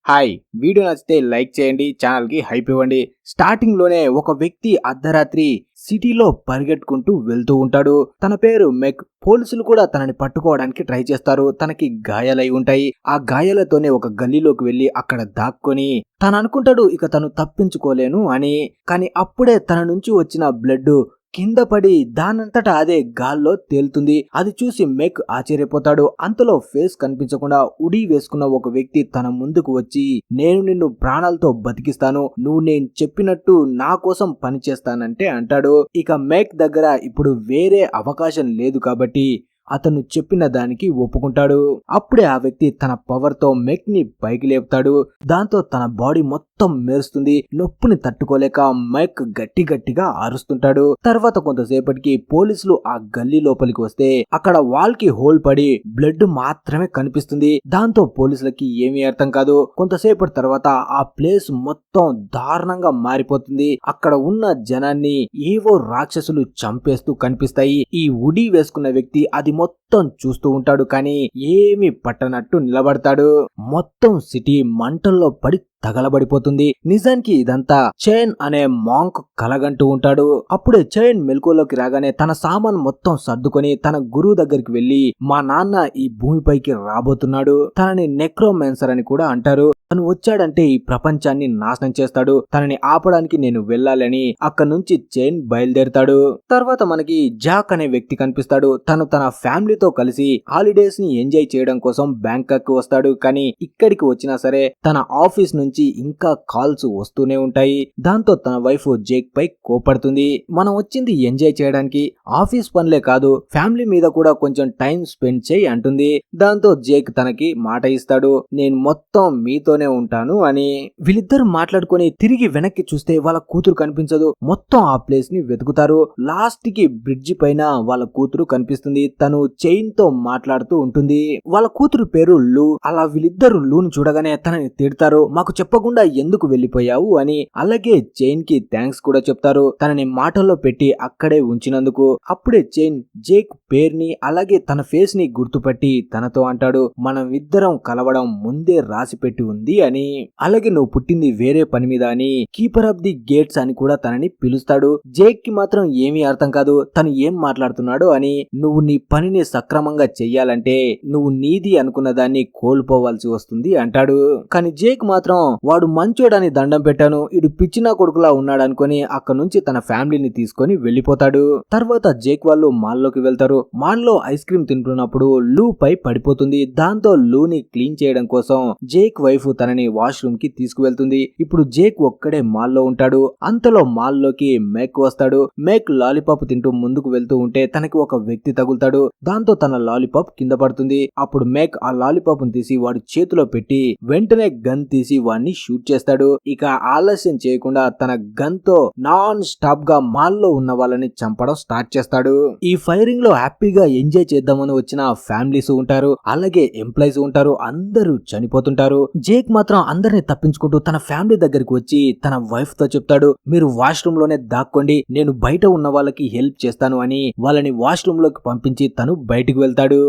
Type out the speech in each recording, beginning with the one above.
Hi, video నచ్చితే like చేయండి, ఛానల్కి హైప్ ఇవ్వండి. స్టార్టింగ్లోనే ఒక వ్యక్తి అర్ధరాత్రి సిటీలో పరిగెట్టుకుంటూ వెళ్తూ ఉంటాడు. తన పేరు మెక్. పోలీసులు కూడా తనని పట్టుకోవడానికి ట్రై చేస్తారు. తనకి గాయాలై ఉంటాయి. ఆ గాయాలతోనే ఒక గల్లీలోకి వెళ్లి అక్కడ దాక్కొని తను అనుకుంటాడు ఇక తను తప్పించుకోలేను అని. కానీ అప్పుడే తన నుంచి వచ్చిన బ్లడ్ కింద పడి దానంతటా అదే గాల్లో తేలుతుంది. అది చూసి మెక్ ఆశ్చర్యపోతాడు. అంతలో ఫేస్ కనిపించకుండా ఉడి వేసుకున్న ఒక వ్యక్తి తన ముందుకు వచ్చి, నేను నిన్ను ప్రాణాలతో బతికిస్తాను, నువ్వు నేను చెప్పినట్టు నా కోసం పని చేస్తానంటే అంటాడు. ఇక మెక్ దగ్గర ఇప్పుడు వేరే అవకాశం లేదు కాబట్టి అతను చెప్పిన దానికి ఒప్పుకుంటాడు. అప్పుడే ఆ వ్యక్తి తన పవర్ తో మెక్ ని పైకి లేపుతాడు. దాంతో తన బాడీ మొత్తం మెరుస్తుంది. నొప్పిని తట్టుకోలేక మెక్ గట్టిగా అరుస్తుంటాడు. తర్వాత కొంతసేపటికి పోలీసులు ఆ గల్లీ లోపలికి వస్తే అక్కడ వాల్ కి హోల్ పడి బ్లడ్ మాత్రమే కనిపిస్తుంది. దాంతో పోలీసులకి ఏమీ అర్థం కాదు. కొంతసేపటి తర్వాత ఆ ప్లేస్ మొత్తం దారుణంగా మారిపోతుంది. అక్కడ ఉన్న జనాన్ని ఏవో రాక్షసులు చంపేస్తూ కనిపిస్తాయి. ఈ ఉడి వేసుకున్న వ్యక్తి అది మొత్తం చూస్తూ ఉంటాడు. కానీ ఏమీ పట్టనట్టు నిలబడతాడు. మొత్తం సిటీ మంటల్లో పడి తగలబడిపోతుంది. నిజానికి ఇదంతా చైన్ అనే మాంక్ కలగంటూ ఉంటాడు. అప్పుడే చైన్ మెలకువలోకి రాగానే తన సామాన్ మొత్తం సర్దుకొని తన గురువు దగ్గరికి వెళ్లి, మా నాన్న ఈ భూమిపైకి రాబోతున్నాడు, తనని నెక్రోమాన్సర్ అని కూడా అంటారు, తను వచ్చాడంటే ఈ ప్రపంచాన్ని నాశనం చేస్తాడు, తనని ఆపడానికి నేను వెళ్ళాలని అక్కడి నుంచి చైన్ బయలుదేరుతాడు. తర్వాత మనకి జాక్ అనే వ్యక్తి కనిపిస్తాడు. తను తన ఫ్యామిలీతో కలిసి హాలిడేస్ ని ఎంజాయ్ చేయడం కోసం బ్యాంకాక్ వస్తాడు. కానీ ఇక్కడికి వచ్చినా సరే తన ఆఫీస్ నుంచి ఇంకా కాల్స్ వస్తూనే ఉంటాయి. దాంతో తన వైఫ్ జేక్ పై కోపడుతుంది. మనం వచ్చింది ఎంజాయ్ చేయడానికి, ఆఫీస్ పనులే కాదు ఫ్యామిలీ మీద కూడా కొంచెం టైం స్పెండ్ చేయి అంటుంది. దాంతో జేక్ తనకి మాట ఇస్తాడు, నేను మొత్తం మీతోనే ఉంటాను అని. వీళ్ళిద్దరు మాట్లాడుకొని తిరిగి వెనక్కి చూస్తే వాళ్ళ కూతురు కనిపించదు. మొత్తం ఆ ప్లేస్ ని వెతుకుతారు. లాస్ట్ కి బ్రిడ్జి పైన వాళ్ళ కూతురు కనిపిస్తుంది. తను చైన్ తో మాట్లాడుతూ ఉంటుంది. వాళ్ళ కూతురు పేరు లూ. అలా వీళ్ళిద్దరు లూను చూడగానే తనని తిడతారు, మాకు చెప్పకుండా ఎందుకు వెళ్లిపోయావు అని. అలాగే చైన్ కి థ్యాంక్స్ కూడా చెప్తారు, తనని మాటల్లో పెట్టి అక్కడే ఉంచినందుకు. అప్పుడే చైన్ జేక్ పేరుని అలాగే తన ఫేస్ ని గుర్తుపట్టి తనతో అంటాడు, మనం ఇద్దరం కలవడం ముందే రాసి పెట్టి ఉంది అని. అలాగే నువ్వు పుట్టింది వేరే పని మీద అని, కీపర్ ఆఫ్ ది గేట్స్ అని కూడా తనని పిలుస్తాడు. జేక్ కి మాత్రం ఏమీ అర్థం కాదు తను ఏం మాట్లాడుతున్నాడు అని. నువ్వు నీ పనిని సక్రమంగా చెయ్యాలంటే నువ్వు నీది అనుకున్న దాన్ని కోల్పోవాల్సి వస్తుంది అంటాడు. కానీ జేక్ మాత్రం వాడు మంచోడని దండం పెట్టాను, ఇడు పిచ్చినా కొడుకులా ఉన్నాడు అనుకుని అక్కడి నుంచి తన ఫ్యామిలీని తీసుకొని వెళ్లిపోతాడు. తర్వాత జేక్ వాళ్ళు మాల్లోకి వెళ్తారు. మాల్లో ఐస్ క్రీమ్ తింటున్నప్పుడు లూ పై పడిపోతుంది. దాంతో లూని క్లీన్ చేయడం కోసం జేక్ వైఫ్ తనని వాష్రూమ్ కి తీసుకువెళ్తుంది. ఇప్పుడు జేక్ ఒక్కడే మాల్లో ఉంటాడు. అంతలో మాల్లోకి మెక్ వస్తాడు. మెక్ లాలీపాప్ తింటూ ముందుకు వెళ్తూ ఉంటే తనకి ఒక వ్యక్తి తగులుతాడు. దాంతో తన లాలీపాప్ కింద పడుతుంది. అప్పుడు మెక్ ఆ లాలీపాప్ తీసి వాడి చేతిలో పెట్టి వెంటనే గన్ తీసి వాడిని షూట్ చేస్తాడు. ఇక ఆలస్యం చేయకుండా తన గన్ తో నాన్ స్టాప్ గా మాల్లో ఉన్న వాళ్ళని చంపడం స్టార్ట్ చేస్తాడు. ఈ ఫైరింగ్ లో హ్యాపీగా ఎంజాయ్ చేద్దామని వచ్చిన ఫ్యామిలీస్ ఉంటారు, అలాగే ఎంప్లాయీస్ ఉంటారు, అందరూ చనిపోతుంటారు. జేక్ మాత్రం అందరిని తప్పించుకుంటూ తన ఫ్యామిలీ దగ్గరికి వచ్చి తన వైఫ్ తో చెప్తాడు, మీరు వాష్రూమ్ లోనే దాక్కోండి, నేను బయట ఉన్న వాళ్ళకి హెల్ప్ చేస్తాను అని. వాళ్ళని వాష్రూమ్ లోకి పంపించి తను బయటికి వెళ్తాడు.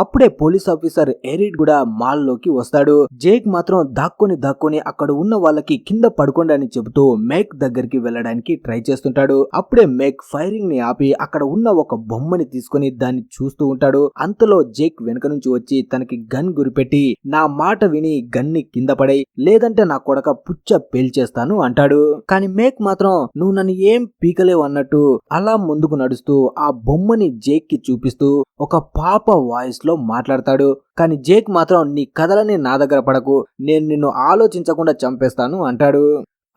అప్పుడే పోలీస్ ఆఫీసర్ ఎరిడ్ కూడా మాల్ లోకి వస్తాడు. జేక్ మాత్రం దాక్కుని అక్కడ ఉన్న వాళ్ళకి కింద పడుకోండి అని చెబుతూ మేక్ దగ్గరికి వెళ్ళడానికి ట్రై చేస్తుంటాడు. అప్పుడే మేక్ ఫైరింగ్ ని ఆపి అక్కడ ఉన్న ఒక బొమ్మని తీసుకుని దాన్ని చూస్తూ ఉంటాడు. అంతలో జేక్ వెనక నుంచి వచ్చి తనకి గన్ గురిపెట్టి, నా మాట విని గన్ని కింద పడై, లేదంటే నా కొడక పుచ్చ పేల్చేస్తాను అంటాడు. కానీ మేక్ మాత్రం నువ్వు నన్ను ఏం పీకలేవు అన్నట్టు అలా ముందుకు నడుస్తూ ఆ బొమ్మని జేక్ కి చూపిస్తూ ఒక పాప వాయిస్ లో మాట్లాడతాడు. కానీ జేక్ మాత్రం నీ కథలని నా దగ్గర పడకు, నేను నిన్ను ఆలోచించకుండా చంపేస్తాను అంటాడు.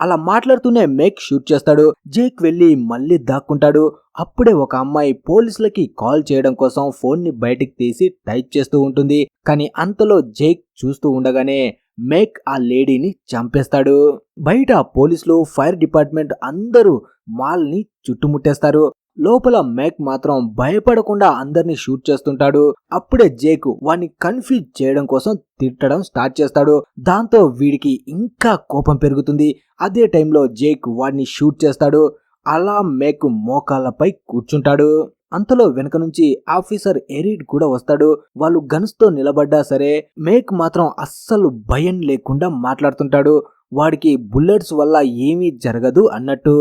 అలా మాట్లాడుతూనే మేక్ షూట్ చేస్తాడు. జేక్ వెళ్లి మళ్ళీ దాక్కుంటాడు. అప్పుడే ఒక అమ్మాయి పోలీసులకి కాల్ చేయడం కోసం ఫోన్ ని బయటికి తీసి టైప్ చేస్తూ ఉంటుంది. కానీ అంతలో జేక్ చూస్తూ ఉండగానే మేక్ ఆ లేడీని చంపేస్తాడు. బయట పోలీసులు, ఫైర్ డిపార్ట్మెంట్ అందరూ మాల్ ని చుట్టుముట్టేస్తారు. లోపల మేక్ మాత్రం భయపడకుండా అందరినీ షూట్ చేస్తుంటాడు. అప్పుడే జేక్ వాడిని కన్ఫ్యూజ్ చేయడం కోసం తిట్టడం స్టార్ట్ చేస్తాడు. దాంతో వీడికి ఇంకా కోపం పెరుగుతుంది. అదే టైంలో జేక్ వాడిని షూట్ చేస్తాడు. అలా మేక్ మోకాళ్ళపై కూర్చుంటాడు. అంతలో వెనక నుంచి ఆఫీసర్ ఎరిడ్ కూడా వస్తాడు. వాళ్ళు గన్స్ తో నిలబడ్డా సరే మేక్ మాత్రం అస్సలు భయం లేకుండా మాట్లాడుతుంటాడు. వాడికి బుల్లెట్స్ వల్ల ఏమీ జరగదు అన్నట్టు.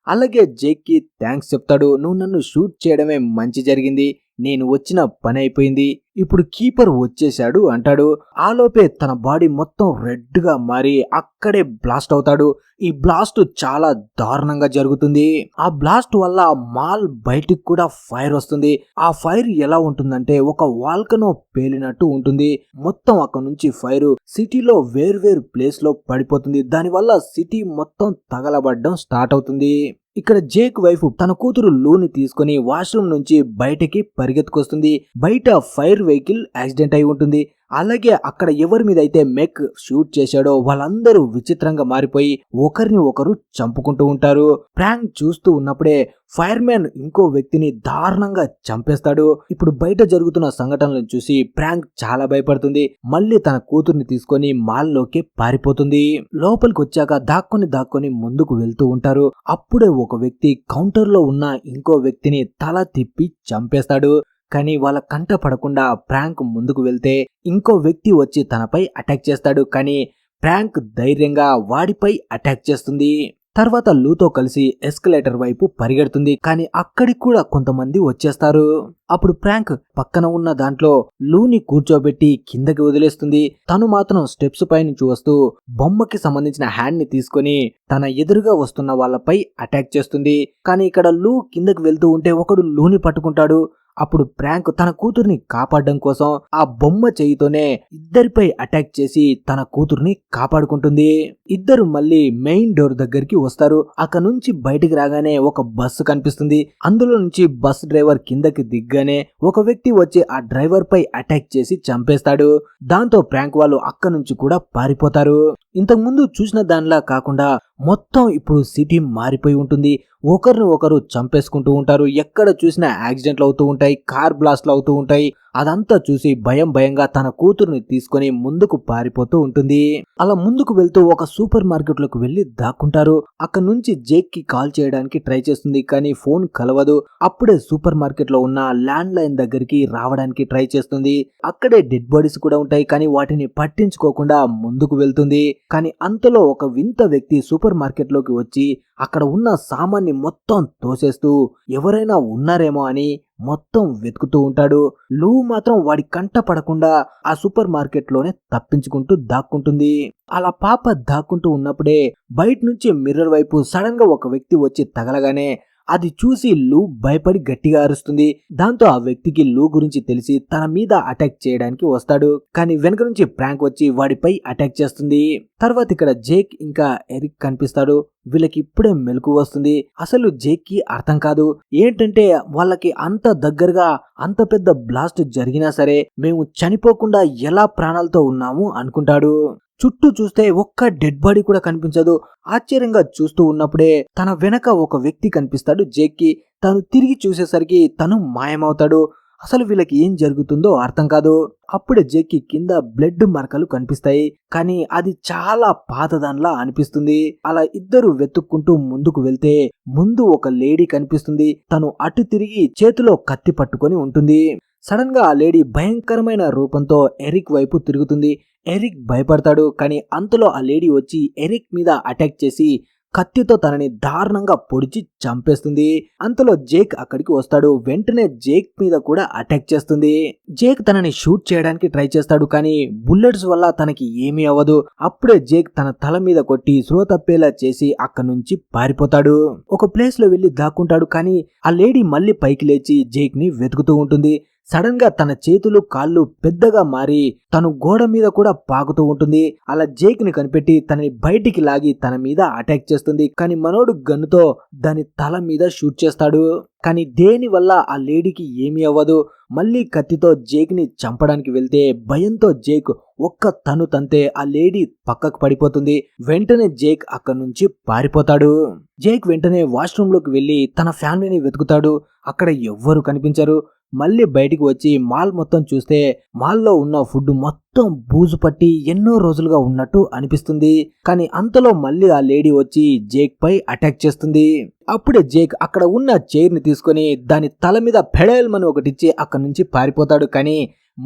అలాగే జేక్ కి థ్యాంక్స్ చెప్తాడు. నువ్వు నన్ను షూట్ చేయడమే మంచి జరిగింది, నేను వచ్చిన పని అయిపోయింది, ఇప్పుడు కీపర్ వచ్చేశాడు అంటాడు. ఆలోపే తన బాడీ మొత్తం రెడ్ గా మారి అక్కడే బ్లాస్ట్ అవుతాడు. ఈ బ్లాస్ట్ చాలా దారుణంగా జరుగుతుంది. ఆ బ్లాస్ట్ వల్ల మాల్ బయటికి కూడా ఫైర్ వస్తుంది. ఆ ఫైర్ ఎలా ఉంటుందంటే ఒక వాల్కనో పేలినట్టు ఉంటుంది. మొత్తం అక్కడ నుంచి ఫైర్ సిటీలో వేర్వేరు ప్లేస్ లో పడిపోతుంది. దానివల్ల సిటీ మొత్తం తగలబడ్డం స్టార్ట్ అవుతుంది. ఇక్కడ జేక్ వైఫ్ తన కూతురు లూని తీసుకుని వాష్రూమ్ నుంచి బయటకి పరిగెత్తుకొస్తుంది. బయట ఫైర్ వెహికల్ యాక్సిడెంట్ అయి ఉంటుంది. అలాగే అక్కడ ఎవరి మీద అయితే మెక్ షూట్ చేశాడో వాళ్ళందరూ విచిత్రంగా మారిపోయి ఒకరిని ఒకరు చంపుకుంటూ ఉంటారు. ప్రాంక్ చూస్తూ ఉన్నప్పుడే ఫైర్ మ్యాన్ ఇంకో వ్యక్తిని దారుణంగా చంపేస్తాడు. ఇప్పుడు బయట జరుగుతున్న సంఘటనలను చూసి ప్రాంక్ చాలా భయపడుతుంది. మళ్ళీ తన కూతుర్ని తీసుకొని మాల్లోకి పారిపోతుంది. లోపలికి వచ్చాక దాక్కొని ముందుకు వెళ్తూ ఉంటారు. అప్పుడే ఒక వ్యక్తి కౌంటర్ లో ఉన్న ఇంకో వ్యక్తిని తల తిప్పి చంపేస్తాడు. కానీ వాళ్ళ కంట పడకుండా ప్రాంక్ ముందుకు వెళ్తే ఇంకో వ్యక్తి వచ్చి తనపై అటాక్ చేస్తాడు. కానీ ప్రాంక్ ధైర్యంగా వాడిపై అటాక్ చేస్తుంది. తర్వాత లూతో కలిసి ఎస్కలేటర్ వైపు పరిగెడుతుంది. కానీ అక్కడికి కూడా కొంతమంది వచ్చేస్తారు. అప్పుడు ప్రాంక్ పక్కన ఉన్న దాంట్లో లూని కూర్చోబెట్టి కిందకి వదిలేస్తుంది. తను మాత్రం స్టెప్స్ పై నుంచి వస్తూ బొమ్మకి సంబంధించిన హ్యాండ్ ని తీసుకొని తన ఎదురుగా వస్తున్న వాళ్ళపై అటాక్ చేస్తుంది. కానీ ఇక్కడ లూ కిందకి వెళ్తూ ఉంటే ఒకడు లూని పట్టుకుంటాడు. అప్పుడు ప్రాంక్ తన కూతుర్ని కాపాడడం కోసం ఆ బొమ్మ చేయితోనే ఇద్దరిపై అటాక్ చేసి తన కూతుర్ని కాపాడుకుంటుంది. ఇద్దరు మళ్ళీ మెయిన్ డోర్ దగ్గరికి వస్తారు. అక్కడ నుంచి బయటికి రాగానే ఒక బస్సు కనిపిస్తుంది. అందులో నుంచి బస్ డ్రైవర్ కిందకి దిగ్గానే ఒక వ్యక్తి వచ్చి ఆ డ్రైవర్ పై అటాక్ చేసి చంపేస్తాడు. దాంతో ప్రాంక్ వాళ్ళు అక్కడ నుంచి కూడా పారిపోతారు. ఇంతకు ముందు చూసిన దానిలా కాకుండా మొత్తం ఇప్పుడు సిటీ మారిపోయి ఉంటుంది. ఒకరిని ఒకరు చంపేసుకుంటూ ఉంటారు. ఎక్కడ చూసినా యాక్సిడెంట్లు అవుతూ ఉంటాయి, కార్ బ్లాస్ట్లు అవుతూ ఉంటాయి. అదంతా చూసి భయంగా తన కూతురుని తీసుకొని ముందుకు పారిపోతూ ఉంటుంది. అలా ముందుకు వెళ్తూ ఒక సూపర్ మార్కెట్ లోకి వెళ్లి దాక్కుంటారు. అక్కడ నుంచి జేక్ కి కాల్ చేయడానికి ట్రై చేస్తుంది. కానీ ఫోన్ కలవదు. అప్పుడే సూపర్ మార్కెట్ లో ఉన్న ల్యాండ్ లైన్ దగ్గరికి రావడానికి ట్రై చేస్తుంది. అక్కడే డెడ్ బాడీస్ కూడా ఉంటాయి. కానీ వాటిని పట్టించుకోకుండా ముందుకు వెళ్తుంది. కానీ అంతలో ఒక వింత వ్యక్తి సూపర్ మార్కెట్ లోకి వచ్చి అక్కడ ఉన్న సామాన్ని మొత్తం తోసేస్తూ ఎవరైనా ఉన్నారేమో అని మొత్తం వెతుకుతూ ఉంటాడు. లూ మాత్రం వాడి కంట పడకుండా ఆ సూపర్ మార్కెట్ లోనే తప్పించుకుంటూ దాక్కుంటుంది. అలా పాప దాక్కుంటూ ఉన్నప్పుడే బయట నుంచి మిర్రర్ వైపు సడన్ గా ఒక వ్యక్తి వచ్చి తగలగానే అది చూసి లూ భయపడి గట్టిగా అరుస్తుంది. దాంతో ఆ వ్యక్తికి లూ గురించి తెలిసి తన మీద అటాక్ చేయడానికి వస్తాడు. కానీ వెనక నుంచి ప్రాంక్ వచ్చి వాడిపై అటాక్ చేస్తుంది. తర్వాత ఇక్కడ జేక్ ఇంకా ఎరిక్ కనిపిస్తాడు. వీళ్ళకి ఇప్పుడే మెలకు వస్తుంది. అసలు జేక్ కి అర్థం కాదు. ఏంటంటే వాళ్ళకి అంత దగ్గరగా అంత పెద్ద బ్లాస్ట్ జరిగినా సరే మేము చనిపోకుండా ఎలా ప్రాణాలతో ఉన్నాము అనుకుంటాడు. చుట్టూ చూస్తే ఒక్క డెడ్ బాడీ కూడా కనిపించదు. ఆశ్చర్యంగా చూస్తూ ఉన్నప్పుడే తన వెనక ఒక వ్యక్తి కనిపిస్తాడు జేక్ కి. తను తిరిగి చూసేసరికి తను మాయమవుతాడు. అసలు వీళ్ళకి ఏం జరుగుతుందో అర్థం కాదు. అప్పుడే జేక్ కి కింద బ్లడ్ మరకలు కనిపిస్తాయి. కానీ అది చాలా పాతదాన్లా అనిపిస్తుంది. అలా ఇద్దరు వెతుక్కుంటూ ముందుకు వెళ్తే ముందు ఒక లేడీ కనిపిస్తుంది. తను అటు తిరిగి చేతిలో కత్తి పట్టుకొని ఉంటుంది. సడన్ గా ఆ లేడీ భయంకరమైన రూపంతో ఎరిక్ వైపు తిరుగుతుంది. ఎరిక్ భయపడతాడు. కానీ అంతలో ఆ లేడీ వచ్చి ఎరిక్ మీద అటాక్ చేసి కత్తితో తనని దారుణంగా పొడిచి చంపేస్తుంది. అంతలో జేక్ అక్కడికి వస్తాడు. వెంటనే జేక్ మీద కూడా అటాక్ చేస్తుంది. జేక్ తనని షూట్ చేయడానికి ట్రై చేస్తాడు. కానీ బుల్లెట్స్ వల్ల తనకి ఏమీ అవ్వదు. అప్పుడే జేక్ తన తల మీద కొట్టి స్పృహ తప్పేలా చేసి అక్కడి నుంచి పారిపోతాడు. ఒక ప్లేస్ లో వెళ్లి దాక్కుంటాడు. కానీ ఆ లేడీ మళ్ళీ పైకి లేచి జేక్ ని వెతుకుతూ ఉంటుంది. సడన్ గా తన చేతులు కాళ్ళు పెద్దగా మారి తను గోడ మీద కూడా పాకుతూ ఉంటుంది. అలా జేక్ ని కనిపెట్టి తనని బయటికి లాగి తన మీద అటాక్ చేస్తుంది. కానీ మనోడు గన్నుతో దాని తల మీద షూట్ చేస్తాడు. కానీ దేని వల్ల ఆ లేడీకి ఏమీ అవ్వదు. మళ్ళీ కత్తితో జేక్ ని చంపడానికి వెళ్తే భయంతో జేక్ ఒక్క తను తంతే ఆ లేడీ పక్కకు పడిపోతుంది. వెంటనే జేక్ అక్కడి నుంచి పారిపోతాడు. జేక్ వెంటనే వాష్రూమ్ లోకి వెళ్లి తన ఫ్యామిలీని వెతుకుతాడు. అక్కడ ఎవ్వరు కనిపించరు. మళ్ళీ బయటికి వచ్చి మాల్ మొత్తం చూస్తే మాల్లో ఉన్న ఫుడ్ మొత్తం బూజు పట్టి ఎన్నో రోజులుగా ఉన్నట్టు అనిపిస్తుంది. కానీ అంతలో మళ్ళీ ఆ లేడీ వచ్చి జేక్ పై అటాక్ చేస్తుంది. అప్పుడే జేక్ అక్కడ ఉన్న చైర్ ని తీసుకొని దాని తల మీద పెడేల్మని ఒకటిచ్చి అక్కడి నుంచి పారిపోతాడు. కానీ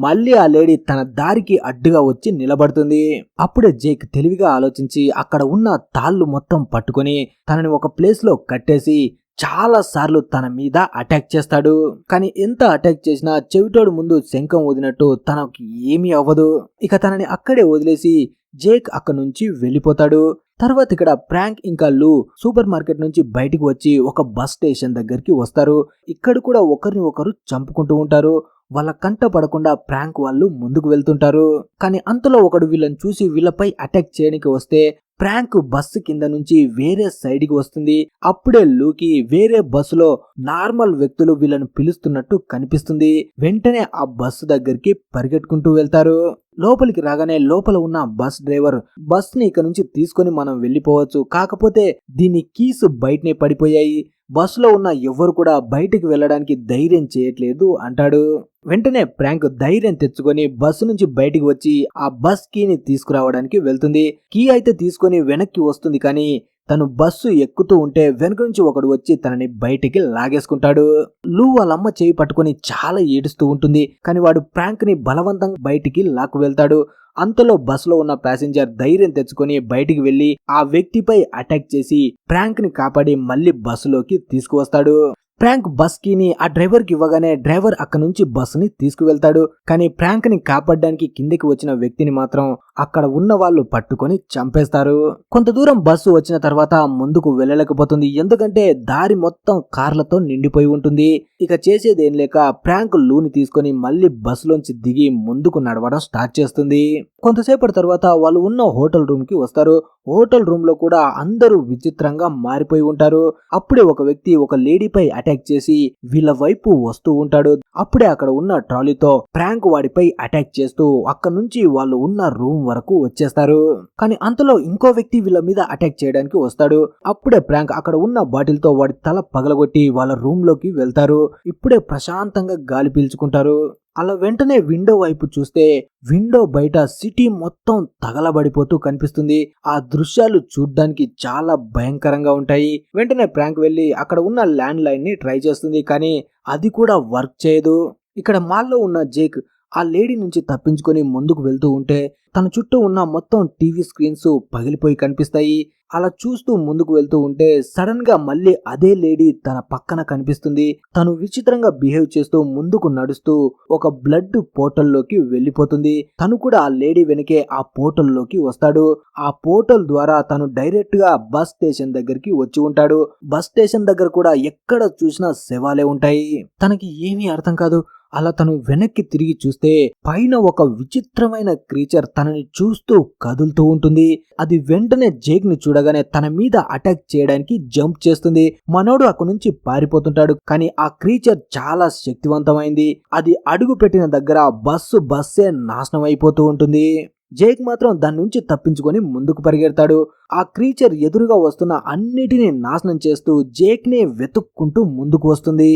మళ్ళీ ఆ లేడీ తన దారికి అడ్డుగా వచ్చి నిలబడుతుంది. అప్పుడే జేక్ తెలివిగా ఆలోచించి అక్కడ ఉన్న తాళ్ళు మొత్తం పట్టుకొని తనని ఒక ప్లేస్ లో కట్టేసి చాలా సార్లు తన మీద అటాక్ చేస్తాడు. కానీ ఎంత అటాక్ చేసినా చెవిటోడు ముందు శంఖం ఊదినట్టు తనకి ఏమీ అవ్వదు. ఇక తనని అక్కడే వదిలేసి జేక్ అక్కడి నుంచి వెళ్ళిపోతాడు. తర్వాత ఇక్కడ ప్రాంక్ ఇంకా లూ సూపర్ మార్కెట్ నుంచి బయటికి వచ్చి ఒక బస్ స్టేషన్ దగ్గరికి వస్తారు. ఇక్కడ కూడా ఒకరిని ఒకరు చంపుకుంటూ ఉంటారు. వాళ్ళ కంట పడకుండా ప్రాంక్ వాళ్ళు ముందుకు వెళ్తుంటారు. కానీ అంతలో ఒకడు వీళ్ళని చూసి వీళ్ళపై అటాక్ చేయడానికి వస్తే ప్రాంక్ బస్సు కింద నుంచి వేరే సైడ్ కి వస్తుంది. అప్పుడే లూకి వేరే బస్సులో నార్మల్ వ్యక్తులు వీళ్ళని పిలుస్తున్నట్టు కనిపిస్తుంది. వెంటనే ఆ బస్సు దగ్గరికి పరిగెట్టుకుంటూ వెళ్తారు. లోపలికి రాగానే లోపల ఉన్న బస్ డ్రైవర్ బస్ ని ఇక నుంచి తీసుకొని మనం వెళ్ళిపోవచ్చు, కాకపోతే దీని కీస్ బయటనే పడిపోయాయి, బస్సులో ఉన్న ఎవ్వరు కూడా బయటికి వెళ్ళడానికి ధైర్యం చేయట్లేదు అంటాడు. వెంటనే ప్రాంక్ ధైర్యం తెచ్చుకొని బస్సు నుంచి బయటికి వచ్చి ఆ బస్ కీని తీసుకురావడానికి వెళ్తుంది. కీ అయితే తీసుకొని వెనక్కి వస్తుంది. కానీ తను బస్సు ఎక్కుతూ ఉంటే వెనక నుంచి ఒకడు వచ్చి తనని బయటికి లాగేసుకుంటాడు. లూ వాళ్ళమ్మ చేయి పట్టుకొని చాలా ఏడుస్తూ ఉంటుంది. కానీ వాడు ప్రాంక్ ని బలవంతంగా బయటికి లాక్కు వెళ్తాడు. అంతలో బస్సులో ఉన్న ప్యాసింజర్ ధైర్యం తెచ్చుకొని బయటికి వెళ్లి ఆ వ్యక్తిపై అటాక్ చేసి ప్రాంక్ ని కాపాడి మళ్ళీ బస్సులోకి తీసుకువస్తాడు. ప్రాంక్ బస్ కీని ఆ డ్రైవర్ కి ఇవ్వగానే డ్రైవర్ అక్కడి నుంచి బస్సు ని తీసుకువెళ్తాడు. కానీ ప్రాంక్ ని కాపాడడానికి కిందకి వచ్చిన వ్యక్తిని మాత్రం అక్కడ ఉన్న వాళ్ళు పట్టుకొని చంపేస్తారు. కొంత దూరం బస్సు వచ్చిన తర్వాత ముందుకు వెళ్ళలేకపోతుంది. ఎందుకంటే దారి మొత్తం కార్లతో నిండిపోయి ఉంటుంది. ఇక చేసేదేం లేక ప్రాంక్ లూని తీసుకొని మళ్ళీ బస్సులోంచి దిగి ముందుకు నడవడం స్టార్ట్ చేస్తుంది. కొంతసేపటి తర్వాత వాళ్ళు ఉన్న హోటల్ రూమ్ కి వస్తారు. హోటల్ రూమ్ లో కూడా అందరూ విచిత్రంగా మారిపోయి ఉంటారు. అప్పుడే ఒక వ్యక్తి ఒక లేడీపై అటాక్ చేసి వీళ్ళ వైపు వస్తూ ఉంటాడు. అప్పుడే అక్కడ ఉన్న ట్రాలీతో ప్రాంక్ వాడిపై అటాక్ చేస్తూ అక్కడ నుంచి వాళ్ళు ఉన్న రూమ్ వరకు వచ్చేస్తారు. కానీ అంతలో ఇంకో వ్యక్తి వీళ్ళ మీద అటాక్ చేయడానికి వస్తాడు. అప్పుడే ప్రాంక్ అక్కడ ఉన్న బాటిల్ తో వాడి తల పగలగొట్టి వాళ్ళ రూమ్ లోకి వెళ్తారు. ఇప్పుడే ప్రశాంతంగా గాలి పీల్చుకుంటారు. అలా వెంటనే విండో వైపు చూస్తే విండో బయట సిటీ మొత్తం తగలబడిపోతూ కనిపిస్తుంది. ఆ దృశ్యాలు చూడ్డానికి చాలా భయంకరంగా ఉంటాయి. వెంటనే ప్రాంక్ వెళ్లి అక్కడ ఉన్న ల్యాండ్ లైన్ ని ట్రై చేస్తుంది. కానీ అది కూడా వర్క్ చేయదు. ఇక్కడ మాల్లో ఉన్న జేక్ ఆ లేడీ నుంచి తప్పించుకొని ముందుకు వెళ్తూ ఉంటే తన చుట్టూ ఉన్న మొత్తం టీవీ స్క్రీన్స్ పగిలిపోయి కనిపిస్తాయి. అలా చూస్తూ ముందుకు వెళ్తూ ఉంటే సడన్ గా మళ్ళీ అదే లేడీ తన పక్కన కనిపిస్తుంది. తను విచిత్రంగా బిహేవ్ చేస్తూ ముందుకు నడుస్తూ ఒక బ్లడ్ పోర్టల్లోకి వెళ్ళిపోతుంది. తను కూడా ఆ లేడీ వెనకే ఆ పోర్టల్లోకి వస్తాడు. ఆ పోర్టల్ ద్వారా తను డైరెక్ట్ గా బస్ స్టేషన్ దగ్గరికి వచ్చి ఉంటాడు. బస్ స్టేషన్ దగ్గర కూడా ఎక్కడ చూసినా శవాలే ఉంటాయి. తనకి ఏమీ అర్థం కాదు. అలా తను వెనక్కి తిరిగి చూస్తే పైన ఒక విచిత్రమైన క్రీచర్ తనని చూస్తూ కదులుతూ ఉంటుంది. అది వెంటనే జేక్ ని చూడగానే తన మీద అటాక్ చేయడానికి జంప్ చేస్తుంది. మనోడు అక్కడి నుంచి పారిపోతుంటాడు. కానీ ఆ క్రీచర్ చాలా శక్తివంతమైంది. అది అడుగు పెట్టిన దగ్గర బస్సే నాశనం అయిపోతూ ఉంటుంది. జేక్ మాత్రం దాని నుంచి తప్పించుకొని ముందుకు పరిగెడతాడు. ఆ క్రీచర్ ఎదురుగా వస్తున్న అన్నిటినీ నాశనం చేస్తూ జేక్ ని వెతుక్కుంటూ ముందుకు వస్తుంది.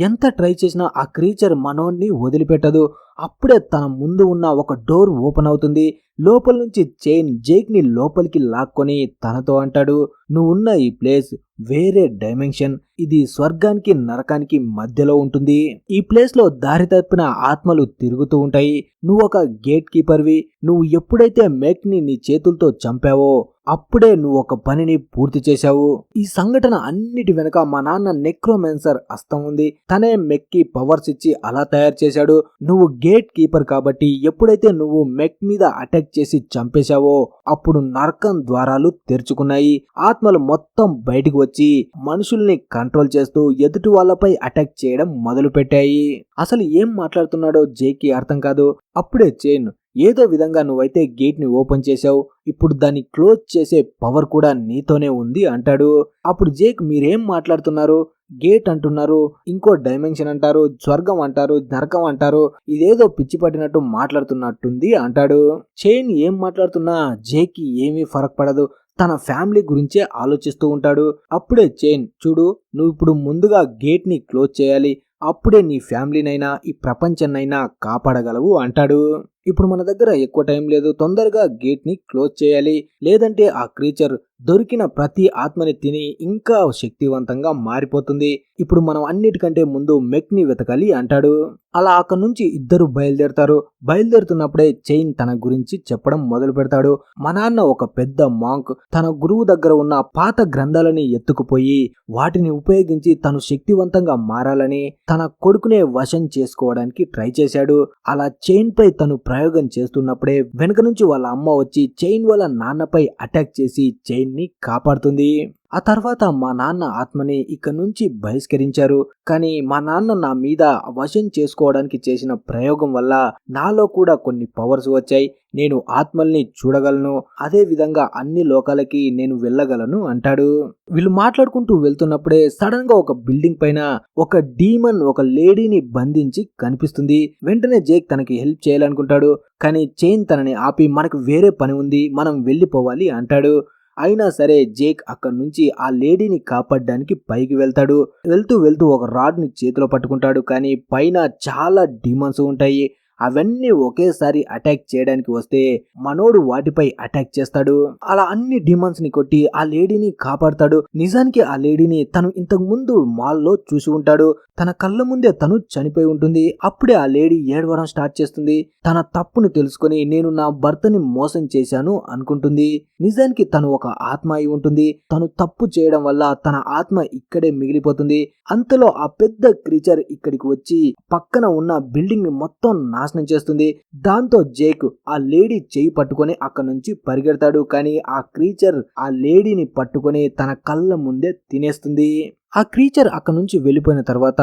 ఎంత ట్రై చేసినా ఆ క్రీచర్ మనోడ్ని వదిలిపెట్టదు. అప్పుడే తన ముందు ఉన్న ఒక డోర్ ఓపెన్ అవుతుంది. లోపల నుంచి చైన్ జేక్ ని లోపలికి లాక్కొని తనతో అంటాడు, నువ్వున్న ఈ ప్లేస్ వేరే డైమెన్షన్. ఇది స్వర్గానికి నరకానికి మధ్యలో ఉంటుంది. ఈ ప్లేస్ లో దారి తప్పిన ఆత్మలు తిరుగుతూ ఉంటాయి. నువ్వు ఒక గేట్ కీపర్వి. నువ్వు ఎప్పుడైతే మెక్ ని నీ చేతులతో చంపావో అప్పుడే నువ్వు ఒక పనిని పూర్తి చేశావు. ఈ సంఘటన అన్నిటి వెనక మా నాన్న నెక్రోమెన్సర్ హస్తం ఉంది. తనే మెక్ కి పవర్స్ ఇచ్చి అలా తయారు చేశాడు. నువ్వు గేట్ కీపర్ కాబట్టి ఎప్పుడైతే నువ్వు మెక్ మీద అటాక్ చేసి చంపేశావో అప్పుడు నరకం ద్వారాలు తెరుచుకున్నాయి. ఆత్మలు మొత్తం బయటికి వచ్చి మనుషుల్ని కంట్రోల్ చేస్తూ ఎదుటి వాళ్ళపై అటాక్ చేయడం మొదలు పెట్టాయి. అసలు ఏం మాట్లాడుతున్నాడో జేకి అర్థం కాదు. అప్పుడే చైన్, ఏదో విధంగా నువ్వైతే గేట్ ని ఓపెన్ చేశావు, ఇప్పుడు దాన్ని క్లోజ్ చేసే పవర్ కూడా నీతోనే ఉంది అంటాడు. అప్పుడు జేక్, మీరేం మాట్లాడుతున్నారు? గేట్ అంటున్నారు, ఇంకో డైమెన్షన్ అంటారు, స్వర్గం అంటారు, నరకం అంటారు, ఇదేదో పిచ్చి పట్టినట్టు మాట్లాడుతున్నట్టుంది అంటాడు. చైన్ ఏం మాట్లాడుతున్నా జేకి ఏమీ ఫరక్ పడదు. తన ఫ్యామిలీ గురించే ఆలోచిస్తూ ఉంటాడు. అప్పుడే చైన్, చూడు, నువ్వు ఇప్పుడు ముందుగా గేట్ ని క్లోజ్ చేయాలి. అప్పుడే నీ ఫ్యామిలీనైనా ఈ ప్రపంచాన్నైనా కాపాడగలవు అంటాడు. ఇప్పుడు మన దగ్గర ఎక్కువ టైం లేదు, తొందరగా గేట్ ని క్లోజ్ చేయాలి, లేదంటే ఆ క్రీచర్ దొరికిన ప్రతి ఆత్మని తిని ఇంకా శక్తివంతంగా మారిపోతుంది. ఇప్పుడు మనం అన్నిటికంటే ముందు మెక్ ని వెతకాలి అంటాడు. అలా అక్కడి నుంచి ఇద్దరు బయలుదేరతారు. బయలుదేరుతున్నప్పుడే చైన్ తన గురించి చెప్పడం మొదలు పెడతాడు. మా నాన్న ఒక పెద్ద మాంక్, తన గురువు దగ్గర ఉన్న పాత గ్రంథాలని ఎత్తుకుపోయి వాటిని ఉపయోగించి తను శక్తివంతంగా మారాలని తన కొడుకునే వశం చేసుకోవడానికి ట్రై చేశాడు. అలా చైన్ పై తను ప్రయోగం చేస్తున్నప్పుడే వెనక నుంచి వాళ్ళ అమ్మ వచ్చి చైన్ వాళ్ళ నాన్నపై అటాక్ చేసి చైన్ ని కాపాడుతుంది. ఆ తర్వాత మా నాన్న ఆత్మని ఇక నుంచి బహిష్కరించారు. కానీ మా నాన్న నా మీద వశం చేసుకోవడానికి చేసిన ప్రయోగం వల్ల నాలో కూడా కొన్ని పవర్స్ వచ్చాయి. నేను ఆత్మల్ని చూడగలను, అదే విధంగా అన్ని లోకాలకి నేను వెళ్ళగలను అంటాడు. వీళ్ళు మాట్లాడుకుంటూ వెళ్తున్నప్పుడే సడన్ గా ఒక బిల్డింగ్ పైన ఒక డీమన్ ఒక లేడీని బంధించి కనిపిస్తుంది. వెంటనే జేక్ తనకి హెల్ప్ చేయాలనుకుంటాడు. కానీ చైన్ తనని ఆపి మనకు వేరే పని ఉంది, మనం వెళ్ళిపోవాలి అంటాడు. అయినా సరే జేక్ అక్కడి నుంచి ఆ లేడీని కాపాడడానికి పైకి వెళ్తాడు. వెళ్తూ వెళ్తూ ఒక రాడ్ ని చేతిలో పట్టుకుంటాడు. కానీ పైన చాలా డీమన్స్ ఉంటాయి. అవన్నీ ఒకేసారి అటాక్ చేయడానికి వస్తే మనోడు వాటిపై అటాక్ చేస్తాడు. అలా అన్ని డిమాండ్స్ ని కొట్టి ఆ లేడీని కాపాడతాడు. నిజానికి ఆ లేడీని తను ఇంతకు ముందు మాల్లో చూసి ఉంటాడు. తన కళ్ళ ముందే తను చనిపోయి ఉంటుంది. అప్పుడే ఆ లేడీ ఏడవడం స్టార్ట్ చేస్తుంది. తన తప్పును తెలుసుకొని నేను నా భర్తని మోసం చేశాను అనుకుంటుంది. నిజానికి తను ఒక ఆత్మ అయి ఉంటుంది. తను తప్పు చేయడం వల్ల తన ఆత్మ ఇక్కడే మిగిలిపోతుంది. అంతలో ఆ పెద్ద క్రీచర్ ఇక్కడికి వచ్చి పక్కన ఉన్న బిల్డింగ్ ని మొత్తం నాశనం చేస్తుంది. దాంతో జేక్ ఆ లేడీ చేయి పట్టుకొని అక్కడి నుంచి పరిగెడతాడు. కానీ ఆ క్రీచర్ ఆ లేడీని పట్టుకొని తన కళ్ళ ముందే తినేస్తుంది. ఆ క్రీచర్ అక్కడి నుంచి వెళ్ళిపోయిన తర్వాత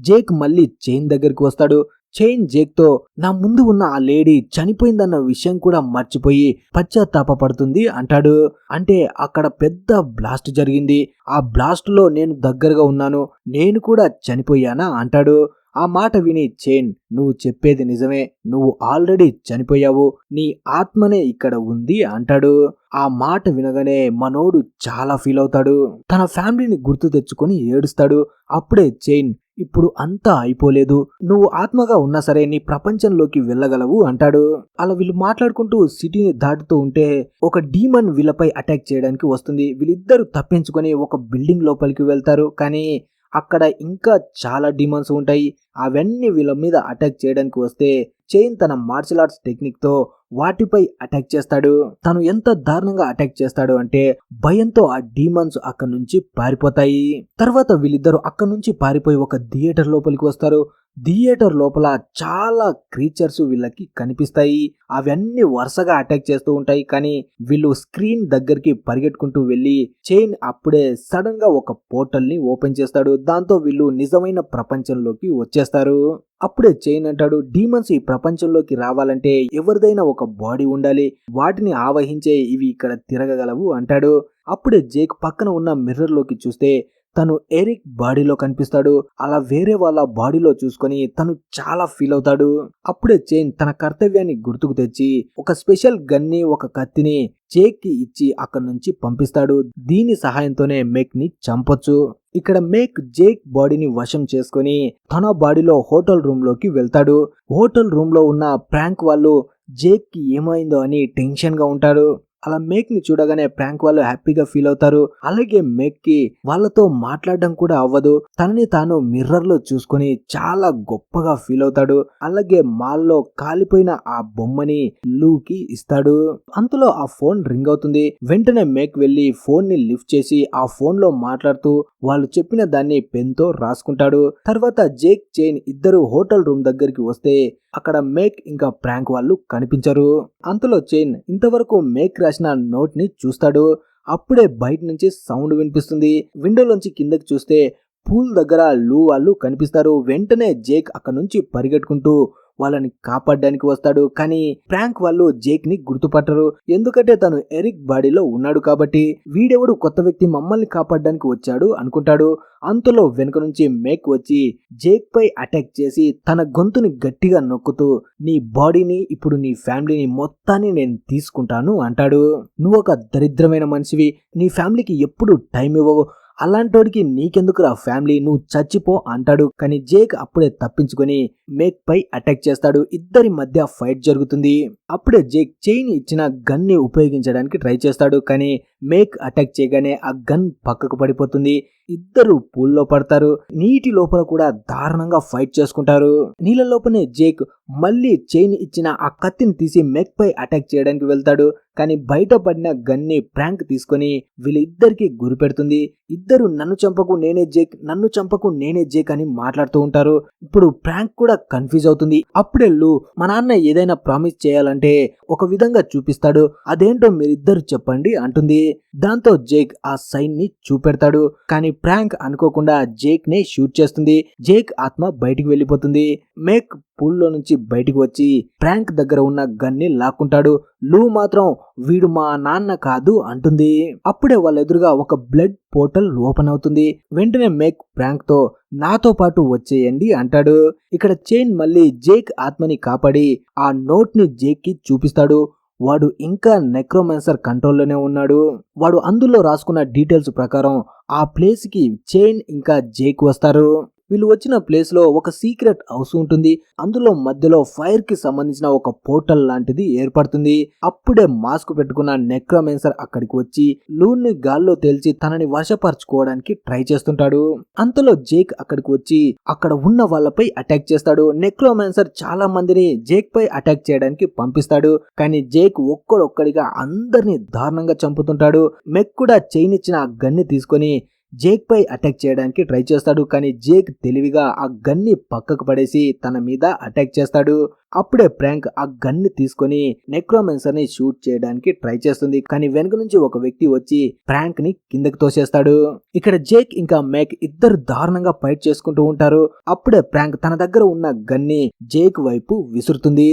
జేక్ మళ్ళీ చైన్ దగ్గరికి వస్తాడు. చైన్ జేక్ తో నా ముందు ఉన్న ఆ లేడీ చనిపోయిందన్న విషయం కూడా మర్చిపోయి పశ్చాత్తాపడుతుంది అంటాడు. అంటే అక్కడ పెద్ద బ్లాస్ట్ జరిగింది. ఆ బ్లాస్ట్ లో నేను దగ్గరగా ఉన్నాను, నేను కూడా చనిపోయానా అంటాడు. ఆ మాట విని చైన్ నువ్వు చెప్పేది నిజమే, నువ్వు ఆల్రెడీ చనిపోయావు, నీ ఆత్మనే ఇక్కడ ఉంది అంటాడు. ఆ మాట వినగానే మనోడు చాలా ఫీల్ అవుతాడు. తన ఫ్యామిలీని గుర్తు తెచ్చుకొని ఏడుస్తాడు. అప్పుడే చైన్ ఇప్పుడు అంతా అయిపోలేదు, నువ్వు ఆత్మగా ఉన్నా సరే నీ ప్రపంచంలోకి వెళ్ళగలవు అంటాడు. అలా వీళ్ళు మాట్లాడుకుంటూ సిటీని దాటుతూ ఉంటే ఒక డీమన్ వీళ్ళపై అటాక్ చేయడానికి వస్తుంది. వీళ్ళిద్దరూ తప్పించుకొని ఒక బిల్డింగ్ లోపలికి వెళ్తారు. కానీ అక్కడ ఇంకా చాలా డిమాండ్స్ ఉంటాయి. అవన్నీ వీళ్ళ మీద అటాక్ చేయడానికి వస్తే చైన్ తన మార్షల్ ఆర్ట్స్ టెక్నిక్ తో వాటిపై అటాక్ చేస్తాడు. తను ఎంత దారుణంగా అటాక్ చేస్తాడు అంటే భయంతో ఆ డీమన్స్ అక్కడి నుంచి పారిపోతాయి. తర్వాత వీళ్ళిద్దరూ అక్కడి నుంచి పారిపోయి ఒక థియేటర్ లోపలికి వస్తారు. థియేటర్ లోపల చాలా క్రీచర్స్ వీళ్ళకి కనిపిస్తాయి. అవన్నీ వరుసగా అటాక్ చేస్తూ ఉంటాయి. కానీ వీళ్ళు స్క్రీన్ దగ్గరికి పరిగెట్టుకుంటూ వెళ్ళి చైన్ అప్పుడే సడన్ గా ఒక పోర్టల్ ని ఓపెన్ చేస్తాడు. దాంతో వీళ్ళు నిజమైన ప్రపంచంలోకి వచ్చేస్తారు. అప్పుడే చైన్ అంటాడు, డీమన్స్ ఈ ప్రపంచంలోకి రావాలంటే ఎవరిదైనా ఒక బాడీ ఉండాలి, వాటిని ఆవహించే ఇవి ఇక్కడ తిరగగలవు అంటాడు. అప్పుడే జేక్ పక్కన ఉన్న మిర్రర్ లోకి చూస్తే తను ఎరిక్ బాడీలో కనిపిస్తాడు. అలా వేరే వాళ్ళ బాడీలో చూసుకొని తను చాలా ఫీల్ అవుతాడు. అప్పుడే చైన్ తన కర్తవ్యాన్ని గుర్తుకు తెచ్చి ఒక స్పెషల్ గన్ని ఒక కత్తిని జేక్ కి ఇచ్చి అక్కడి నుంచి పంపిస్తాడు. దీని సహాయంతోనే మేక్ ని చంపొచ్చు. ఇక్కడ మేక్ జేక్ బాడీని వశం చేసుకొని తన బాడీలో హోటల్ రూమ్ లోకి వెళ్తాడు. హోటల్ రూమ్ లో ఉన్న ప్రాంక్ వాళ్ళు జేక్ కి ఏమైందో అని టెన్షన్ గా ఉంటారు. అలా మేక్ ని చూడగానే ప్రాంక్ వాళ్ళు హ్యాపీగా ఫీల్ అవుతారు. అలాగే మేక్ కి వాళ్ళతో మాట్లాడడం కూడా అవ్వదు. తనని తాను మిర్రర్ లో చూసుకొని చాలా గొప్పగా ఫీల్ అవుతాడు. అలాగే మాల్లో కాలిపోయిన ఆ బొమ్మని లూకి ఇస్తాడు. అంతలో ఆ ఫోన్ రింగ్ అవుతుంది. వెంటనే మేక్ వెళ్లి ఫోన్ ని లిఫ్ట్ చేసి ఆ ఫోన్ లో మాట్లాడుతూ వాళ్ళు చెప్పిన దాన్ని పెన్ తో రాసుకుంటాడు. తర్వాత జేక్ చైన్ ఇద్దరు హోటల్ రూమ్ దగ్గరికి వస్తే అక్కడ మేక్ ఇంకా ప్రాంక్ వాళ్ళు కనిపించరు. అంతలో చైన్ ఇంతవరకు మేక్ రాసిన నోట్ ని చూస్తాడు. అప్పుడే బయట నుంచి సౌండ్ వినిపిస్తుంది. విండోలోంచి కిందకి చూస్తే పూల్ దగ్గర లూ వాళ్ళు కనిపిస్తారు. వెంటనే జేక్ అక్కడ నుంచి పరిగెట్టుకుంటూ వాళ్ళని కాపాడడానికి వస్తాడు. కానీ ప్రాంక్ వాళ్ళు జేక్ ని గుర్తుపట్టరు. ఎందుకంటే తను ఎరిక్ బాడీలో ఉన్నాడు కాబట్టి. వీడెవడు కొత్త వ్యక్తి మమ్మల్ని కాపాడడానికి వచ్చాడు అనుకుంటాడు. అంతలో వెనుక నుంచి మేక్ వచ్చి జేక్ పై అటాక్ చేసి తన గొంతుని గట్టిగా నొక్కుతూ నీ బాడీని ఇప్పుడు నీ ఫ్యామిలీని మొత్తాన్ని నేను తీసుకుంటాను అంటాడు. నువ్వు ఒక దరిద్రమైన మనిషివి, నీ ఫ్యామిలీకి ఎప్పుడు టైం ఇవ్వవు, అలాంటోడికి నీకెందుకురా ఫ్యామిలీ, నువ్వు చచ్చిపో అంటాడు. కానీ జేక్ అప్పుడే తప్పించుకొని మేక్ పై అటాక్ చేస్తాడు. ఇద్దరి మధ్య ఫైట్ జరుగుతుంది. అప్పుడే జేక్ చైన్ ఇచ్చిన గన్ ని ఉపయోగించడానికి ట్రై చేస్తాడు. కానీ మేక్ అటాక్ చేయగానే ఆ గన్ పక్కకు పడిపోతుంది. ఇద్దరు పూల్లో పడతారు. నీటి లోపల కూడా దారుణంగా ఫైట్ చేసుకుంటారు. నీళ్ళ లోపలనే జేక్ మళ్ళీ చైన్ ఇచ్చిన ఆ కత్తిని తీసి మెక్ పై అటాక్ చేయడానికి వెళ్తాడు. కానీ బయట పడిన గన్ని ప్రాంక్ తీసుకొని వీళ్ళిద్దరికి గురి పెడుతుంది. ఇద్దరు నన్ను చంపకు నేనే జేక్, నన్ను చంపకు నేనే జేక్ అని మాట్లాడుతూ ఉంటారు. ఇప్పుడు ప్రాంక్ కూడా కన్ఫ్యూజ్ అవుతుంది. అప్పుడే లూ మా నాన్న ఏదైనా ప్రామిస్ చేయాలంటే ఒక విధంగా చూపిస్తాడు, అదేంటో మీరిద్దరు చెప్పండి అంటుంది. దాంతో జేక్ ఆ సైన్ ని చూపెడతాడు. కానీ ప్రాంక్ అనుకోకుండా జేక్ నే షూట్ చేస్తుంది. జేక్ ఆత్మ బయటికి వెళ్ళిపోతుంది. మేక్ పూల్లో నుంచి బయటికి వచ్చి ప్రాంక్ దగ్గర ఉన్న గన్ని లాక్కుంటాడు. లూ మాత్రం వీడు మా నాన్న కాదు అంటుంది. అప్పుడే వాళ్ళ ఎదురుగా ఒక బ్లడ్ పోర్టల్ ఓపెన్ అవుతుంది. వెంటనే మేక్ ప్రాంక్ తో నాతో పాటు వచ్చేయండి అంటాడు. ఇక్కడ చైన్ మళ్ళీ జేక్ ఆత్మని కాపాడి ఆ నోట్ ని జేక్ కి చూపిస్తాడు. వాడు ఇంకా నెక్రోమాన్సర్ కంట్రోల్లోనే ఉన్నాడు. వాడు అందులో రాసుకున్న డీటెయిల్స్ ప్రకారం ఆ ప్లేస్ కి చైన్ ఇంకా జేక్ వస్తారు. వీళ్ళు వచ్చిన ప్లేస్ లో ఒక సీక్రెట్ హౌస్ ఉంటుంది. అందులో మధ్యలో ఫైర్ కి సంబంధించిన ఒక పోర్టల్ లాంటిది ఏర్పడుతుంది. అప్పుడే మాస్క్ పెట్టుకున్న నెక్రోమాన్సర్ అక్కడికి వచ్చి లూన్ ని గాల్లో తేల్చి తనని వశపరచుకోవడానికి ట్రై చేస్తుంటాడు. అంతలో జేక్ అక్కడికి వచ్చి అక్కడ ఉన్న వాళ్ళపై అటాక్ చేస్తాడు. నెక్రోమాన్సర్ చాలా మందిని జేక్ పై అటాక్ చేయడానికి పంపిస్తాడు. కానీ జేక్ ఒక్కడొక్కడిగా అందరినీ దారుణంగా చంపుతుంటాడు. మెక్ కూడా చైన్ ఇచ్చిన ఆ గన్ని తీసుకొని జేక్ పై అటాక్ చేయడానికి ట్రై చేస్తాడు. కానీ జేక్ తెలివిగా ఆ గన్ని పక్కకు పడేసి తన మీద అటాక్ చేస్తాడు. అప్పుడే ప్రాంక్ ఆ గన్ని తీసుకొని నెక్రోమాన్సర్ ని షూట్ చేయడానికి ట్రై చేస్తుంది. కానీ వెనుక నుంచి ఒక వ్యక్తి వచ్చి ప్రాంక్ ని కిందకి తోసేస్తాడు. ఇక్కడ జేక్ ఇంకా మేక్ ఇద్దరు దారుణంగా ఫైట్ చేసుకుంటూ ఉంటారు. అప్పుడే ప్రాంక్ తన దగ్గర ఉన్న గన్ని జేక్ వైపు విసురుతుంది.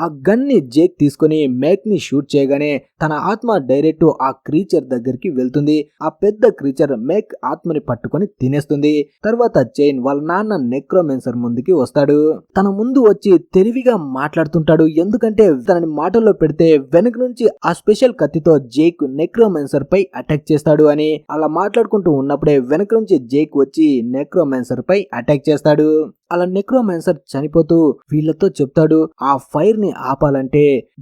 ఆ గన్ని జేక్ తీసుకుని మేక్ ని షూట్ చేయగానే తన ఆత్మ డైరెక్ట్ ఆ క్రీచర్ దగ్గరికి వెళ్తుంది. ఆ పెద్ద క్రీచర్ మేక్ ఆత్మని పట్టుకొని తినేస్తుంది. తర్వాత చైన్ వాళ్ళ నాన్న నెక్రోమాన్సర్ ముందుకి వస్తాడు. తన ముందు వచ్చి తెలివిగా మాట్లాడుతుంటాడు. ఎందుకంటే తనని మాటల్లో పెడితే వెనక నుంచి ఆ స్పెషల్ కత్తితో జేక్ నెక్రోమాన్సర్ పై అటాక్ చేస్తాడు అని. అలా మాట్లాడుకుంటూ ఉన్నప్పుడే వెనక నుంచి జేక్ వచ్చి నెక్రోమాన్సర్ పై అటాక్ చేస్తాడు. అలా నెక్రోమాన్సర్ చనిపోతూ వీళ్ళతో చెప్తాడు, ఆ ఫైర్ ని ఆపాలంటే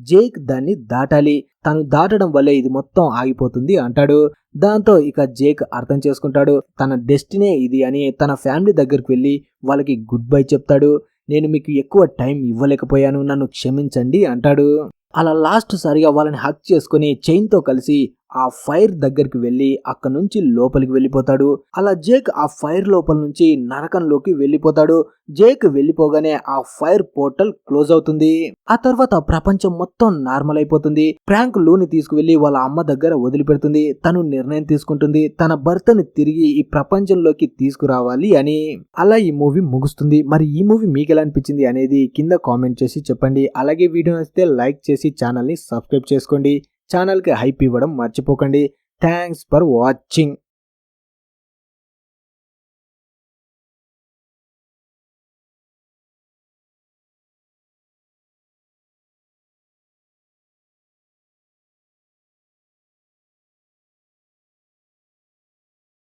జేక్ దాన్ని దాటాలి, తను దాటడం వల్లే ఇది మొత్తం ఆగిపోతుంది అంటాడు. దాంతో ఇక జేక్ అర్థం చేసుకుంటాడు తన డెస్టినీ ఇది అని. తన ఫ్యామిలీ దగ్గరికి వెళ్ళి వాళ్ళకి గుడ్ బై చెప్తాడు. నేను మీకు ఎక్కువ టైం ఇవ్వలేకపోయాను, నన్ను క్షమించండి అంటాడు. అలా లాస్ట్ సారిగా వాళ్ళని హక్ చేసుకుని చైన్ తో కలిసి ఆ ఫైర్ దగ్గరికి వెళ్లి అక్కడ నుంచి లోపలికి వెళ్ళిపోతాడు. అలా జేక్ ఆ ఫైర్ లోపల నుంచి నరకంలోకి వెళ్ళిపోతాడు. జేక్ వెళ్ళిపోగానే ఆ ఫైర్ పోర్టల్ క్లోజ్ అవుతుంది. ఆ తర్వాత ప్రపంచం మొత్తం నార్మల్ అయిపోతుంది. ప్రాంక్ లూని తీసుకువెళ్లి వాళ్ళ అమ్మ దగ్గర వదిలిపెడుతుంది. తను నిర్ణయం తీసుకుంటుంది తన భర్తని తిరిగి ఈ ప్రపంచంలోకి తీసుకురావాలి అని. అలా ఈ మూవీ ముగుస్తుంది. మరి ఈ మూవీ మీకు ఎలా అనిపించింది అనేది కింద కామెంట్ చేసి చెప్పండి. అలాగే వీడియో నచ్చితే లైక్ చేసి ఛానల్ ని సబ్స్క్రైబ్ చేసుకోండి. ఛానల్ కి హైప్ ఇవ్వడం మర్చిపోకండి. Thanks for watching.